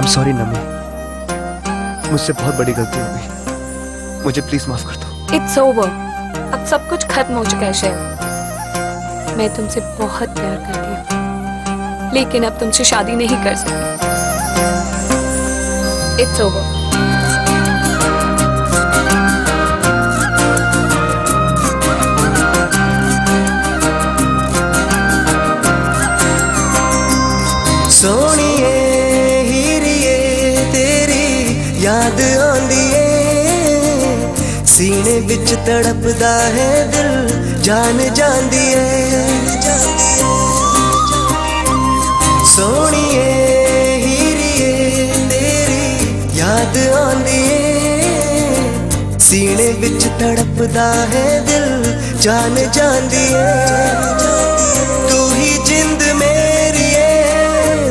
I'm sorry नमी, मुझसे बहुत बड़ी गलती हो गई, मुझे प्लीज माफ कर दो। It's over. अब सब कुछ खत्म हो चुका है शैल। मैं तुमसे बहुत प्यार करती हूँ, लेकिन अब तुमसे शादी नहीं कर सकती। It's over. सोनिए हीरिए तेरी याद आंदी है, सीने बिच तड़पदा है दिल जान जांदी है। सोनिए हीरिए तेरी याद आंदी है, सीने बिच तड़पदा है दिल जान जांदी है। तू ही जिंद मेरी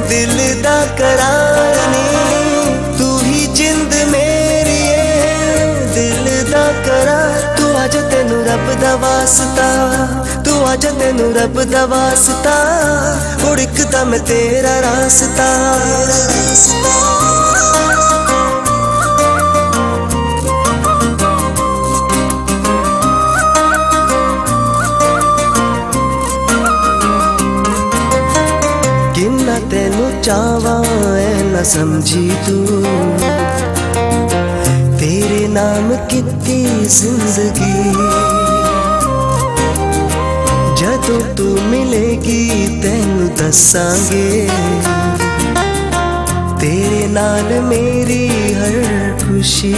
दिल दा करार नी, तू ही जिंद मेरी दिल दा करार। तू आजा तेनू रब दा वास्ता, तू आजा तेनू रब दा वास्ता, उड़कदा मैं तेरा रास्ता। किन्ना तेनू चावा ऐ न समझी तू, तेरे नाम कितनी जिंदगी। जदों तू मिलेगी तेनू दसांगे, तेरे नाल मेरी हर खुशी।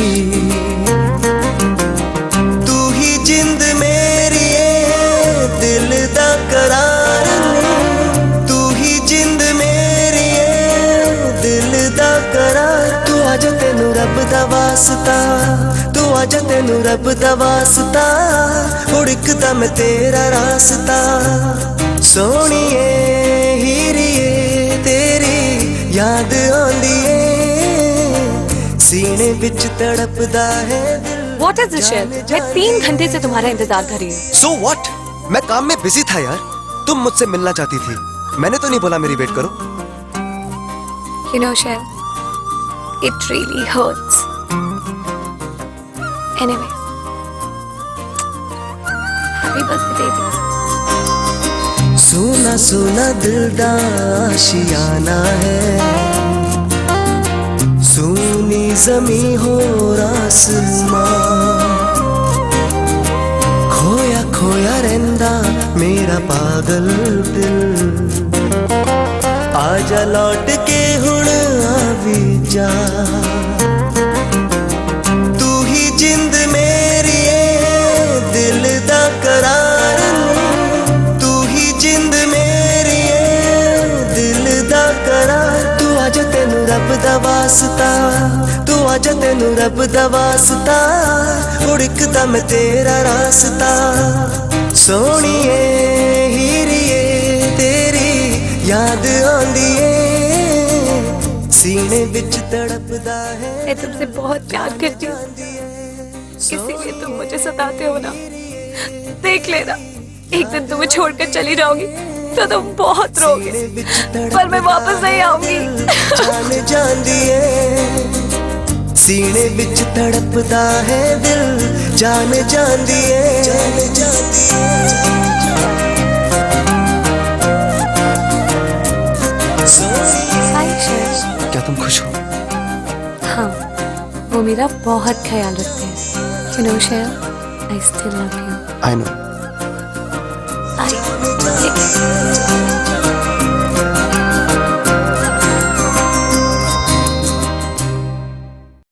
तू ही जिंद मेरी दिल दा करार नी, तू ही जिंद मेरी दिल दा करार। तू आजा तेनू रब दा वास्ता, तू आजा तेनू रब दा वास्ता, उड़कदा मैं तेरा रास्ता। सोनिए हीरिए तेरी याद आंदी है, सीने बिच तड़पदा है दिल। What is this शैल? मैं 3 घंटे से तुम्हारा इंतजार कर रही हूँ। So what? मैं काम में बिजी था यार, तुम मुझसे मिलना चाहती थी, मैंने तो नहीं बोला मेरी वेट करो। You know shell, it really hurts. Anyway, happy birthday baby. सोना सोना दिल दा आशियाना है, सोनी जमी हो आसमां। खोया खोया रहंदा मेरा पागल दिल, आजा लौट के हुण आवी जा। तू ही जिंद मेरी दिल दा करार नी, तू ही जिंद मेरी दिल दा करार। तू आजा तेनू रब दा वास्ता, तू आजा तेनू रब दा वास्ता, उड़कदा मैं तेरा रास्ता। सोनिए हीरिए तेरी याद आंदी है, सीने बिच तड़पदा है। मैं तुमसे बहुत प्यार करती हूँ, इसीलिए तुम मुझे सताते हो ना। देख लेना, एक दिन तुम्हें छोड़कर चली जाऊंगी तो तुम बहुत रोगे, पर मैं वापस नहीं आऊंगी। जान जांदी है, सीने बिच तड़पदा है दिल जान जांदी है, जान जांदी है। क्या तुम खुश हो? हाँ, वो मेरा बहुत ख्याल रखते हैं। You know shell, I still love you. I know. I